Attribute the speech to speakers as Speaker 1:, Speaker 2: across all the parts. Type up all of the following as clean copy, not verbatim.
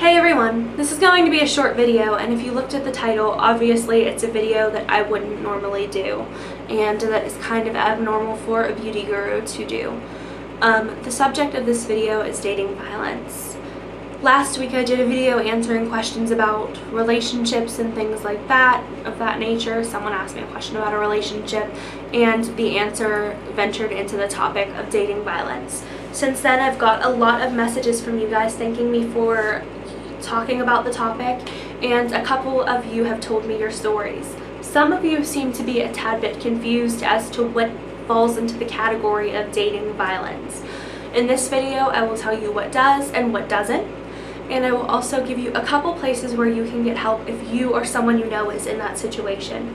Speaker 1: Hey everyone, this is going to be a short video, and if you looked at the title, obviously it's a video that I wouldn't normally do and that is kind of abnormal for a beauty guru to do. The subject of this video is dating violence. Last week I did a video answering questions about relationships and things like that, of that nature. Someone asked me a question about a relationship and the answer ventured into the topic of dating violence. Since then I've got a lot of messages from you guys thanking me for talking about the topic, and a couple of you have told me your stories. Some of you seem to be a tad bit confused as to what falls into the category of dating violence. In this video I will tell you what does and what doesn't, and I will also give you a couple places where you can get help if you or someone you know is in that situation.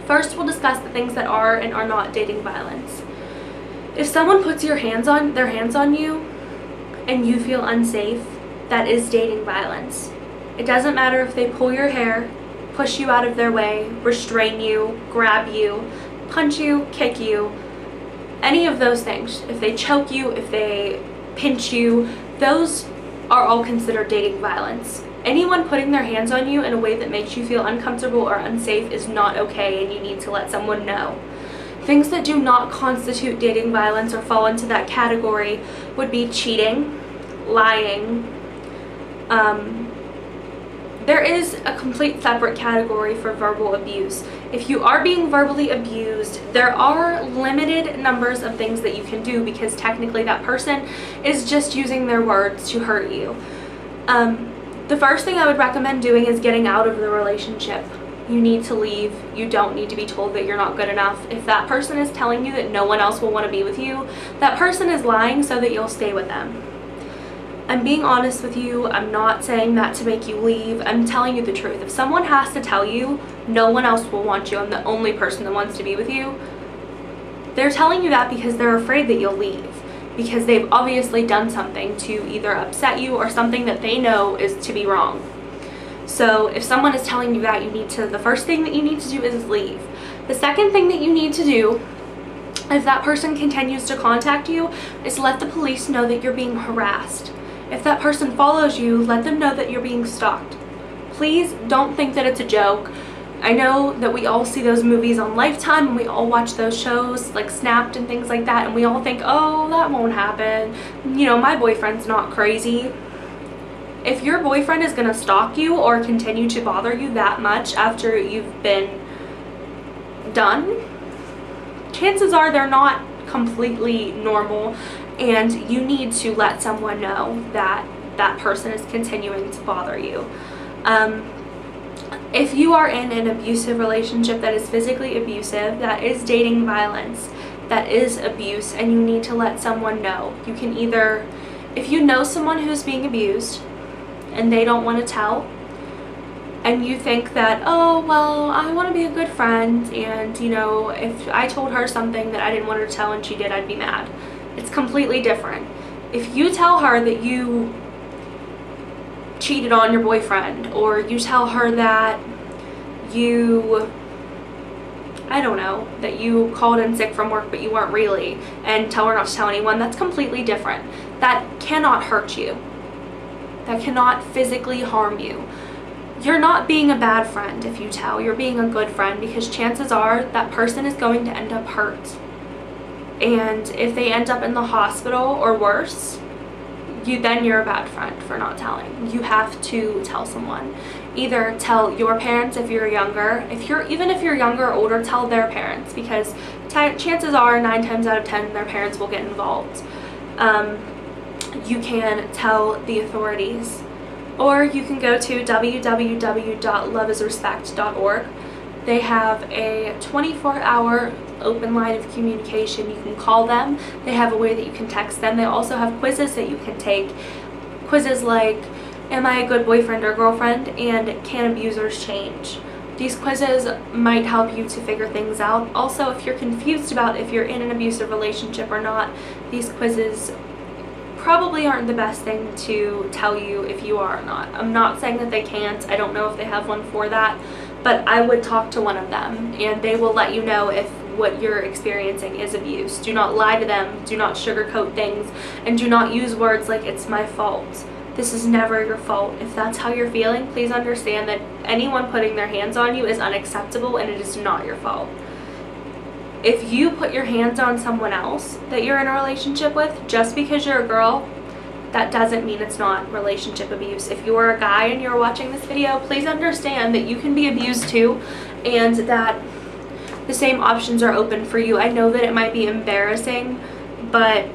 Speaker 1: First, we'll discuss the things that are and are not dating violence. If someone puts their hands on you and you feel unsafe, that is dating violence. It doesn't matter if they pull your hair, push you out of their way, restrain you, grab you, punch you, kick you, any of those things. If they choke you, if they pinch you, those are all considered dating violence. Anyone putting their hands on you in a way that makes you feel uncomfortable or unsafe is not okay, and you need to let someone know. Things that do not constitute dating violence or fall into that category would be cheating, lying. There is a complete separate category for verbal abuse. If you are being verbally abused, there are limited numbers of things that you can do, because technically that person is just using their words to hurt you. The first thing I would recommend doing is getting out of the relationship. You need to leave. You don't need to be told that you're not good enough. If that person is telling you that no one else will want to be with you, that person is lying so that you'll stay with them. I'm being honest with you. I'm not saying that to make you leave. I'm telling you the truth. If someone has to tell you no one else will want you, I'm the only person that wants to be with you, they're telling you that because they're afraid that you'll leave, because they've obviously done something to either upset you or something that they know is to be wrong. So if someone is telling you that, the first thing that you need to do is leave. The second thing that you need to do, if that person continues to contact you, is let the police know that you're being harassed. If that person follows you, let them know that you're being stalked. Please don't think that it's a joke. I know that we all see those movies on Lifetime and we all watch those shows like Snapped and things like that, and we all think, oh, that won't happen. You know, my boyfriend's not crazy. If your boyfriend is going to stalk you or continue to bother you that much after you've been done, chances are they're not completely normal, and you need to let someone know that that person is continuing to bother you. If you are in an abusive relationship that is physically abusive, that is dating violence, that is abuse, and you need to let someone know. You can either, if you know someone who's being abused and they don't want to tell, and you think that, oh, well, I want to be a good friend, and, you know, if I told her something that I didn't want her to tell and she did, I'd be mad. It's completely different. If you tell her that you cheated on your boyfriend, or you tell her that you, I don't know, that you called in sick from work but you weren't really, and tell her not to tell anyone, that's completely different. That cannot hurt you. That cannot physically harm you. You're not being a bad friend if you tell. You're being a good friend, because chances are that person is going to end up hurt. And if they end up in the hospital or worse, then you're a bad friend for not telling. You have to tell someone. Either tell your parents if you're younger. Even if you're younger or older, tell their parents, because chances are 9 times out of 10 their parents will get involved. You can tell the authorities, or you can go to www.loveisrespect.org. They have a 24-hour open line of communication. You can call them. They have a way that you can text them. They also have quizzes that you can take. Quizzes like, am I a good boyfriend or girlfriend, and can abusers change? These quizzes might help you to figure things out. Also, if you're confused about if you're in an abusive relationship or not, these quizzes probably aren't the best thing to tell you if you are or not. I'm not saying that they can't. I don't know if they have one for that, but I would talk to one of them, and they will let you know if what you're experiencing is abuse. Do not lie to them. Do not sugarcoat things, and do not use words like "it's my fault." This is never your fault. If that's how you're feeling, please understand that anyone putting their hands on you is unacceptable and it is not your fault. If you put your hands on someone else that you're in a relationship with, just because you're a girl, that doesn't mean it's not relationship abuse. If you are a guy and you're watching this video, please understand that you can be abused too, and that the same options are open for you. I know that it might be embarrassing, but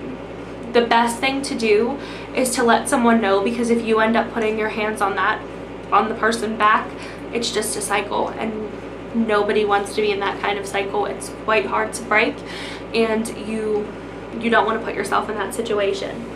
Speaker 1: the best thing to do is to let someone know, because if you end up putting your hands on the person back, it's just a cycle, and nobody wants to be in that kind of cycle. It's quite hard to break, and you don't want to put yourself in that situation.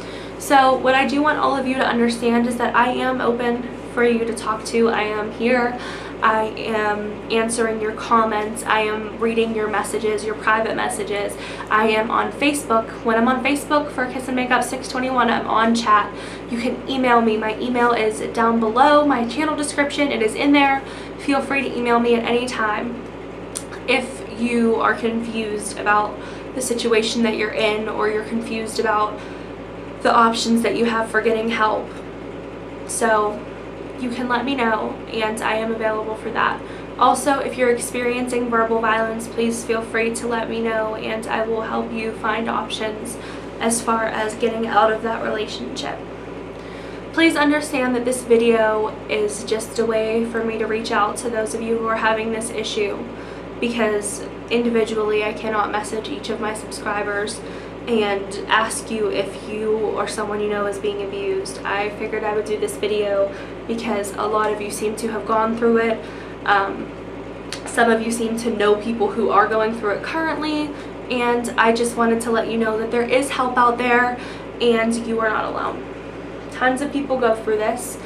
Speaker 1: So what I do want all of you to understand is that I am open for you to talk to. I am here. I am answering your comments. I am reading your messages, your private messages. I am on Facebook. When I'm on Facebook for Kiss and Makeup 621, I'm on chat. You can email me. My email is down below my channel description. It is in there. Feel free to email me at any time if you are confused about the situation that you're in, or you're confused about the options that you have for getting help. So you can let me know, and I am available for that. Also, if you're experiencing verbal violence, please feel free to let me know, and I will help you find options as far as getting out of that relationship. Please understand that this video is just a way for me to reach out to those of you who are having this issue, because individually I cannot message each of my subscribers and ask you if you or someone you know is being abused. I figured I would do this video because a lot of you seem to have gone through it. Some of you seem to know people who are going through it currently, and I just wanted to let you know that there is help out there and you are not alone. Tons of people go through this.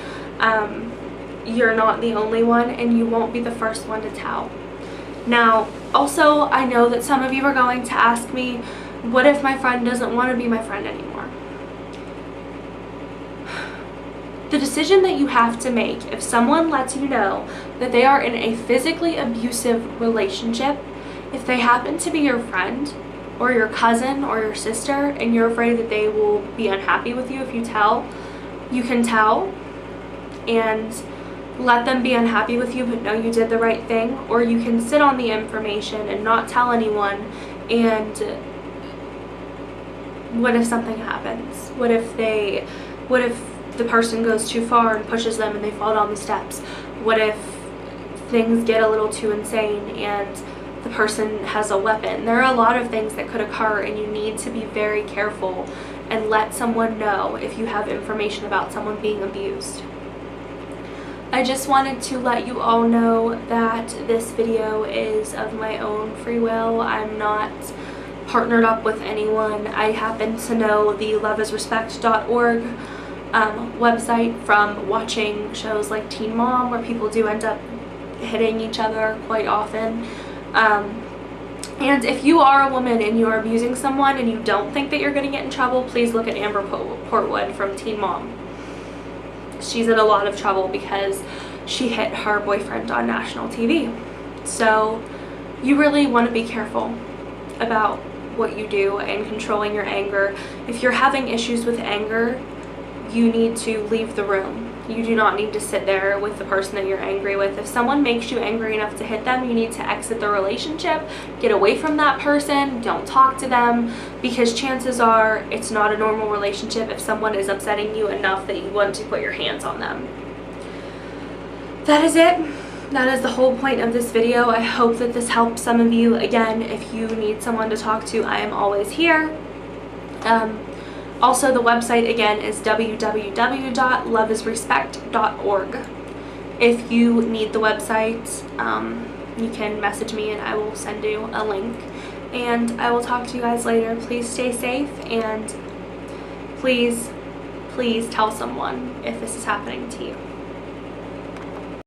Speaker 1: You're not the only one, and you won't be the first one to tell. Now, also, I know that some of you are going to ask me, what if my friend doesn't want to be my friend anymore? The decision that you have to make, if someone lets you know that they are in a physically abusive relationship, if they happen to be your friend or your cousin or your sister, and you're afraid that they will be unhappy with you if you tell, you can tell and let them be unhappy with you, but know you did the right thing. Or you can sit on the information and not tell anyone, and what if something happens? What if the person goes too far and pushes them and they fall down the steps? What if things get a little too insane and the person has a weapon? There are a lot of things that could occur, and you need to be very careful and let someone know if you have information about someone being abused. I just wanted to let you all know that this video is of my own free will. I'm not partnered up with anyone. I happen to know the loveisrespect.org website from watching shows like Teen Mom, where people do end up hitting each other quite often. And if you are a woman and you are abusing someone and you don't think that you're going to get in trouble, please look at Amber Portwood from Teen Mom. She's in a lot of trouble because she hit her boyfriend on national TV. So you really want to be careful about what you do and controlling your anger. If you're having issues with anger, you need to leave the room. You do not need to sit there with the person that you're angry with. If someone makes you angry enough to hit them, you need to exit the relationship, get away from that person, don't talk to them, because chances are it's not a normal relationship if someone is upsetting you enough that you want to put your hands on them. That is it. That is the whole point of this video. I hope that this helps some of you. Again, if you need someone to talk to, I am always here. Also, the website again is www.loveisrespect.org. If you need the website, you can message me and I will send you a link. And I will talk to you guys later. Please stay safe, and please tell someone if this is happening to you.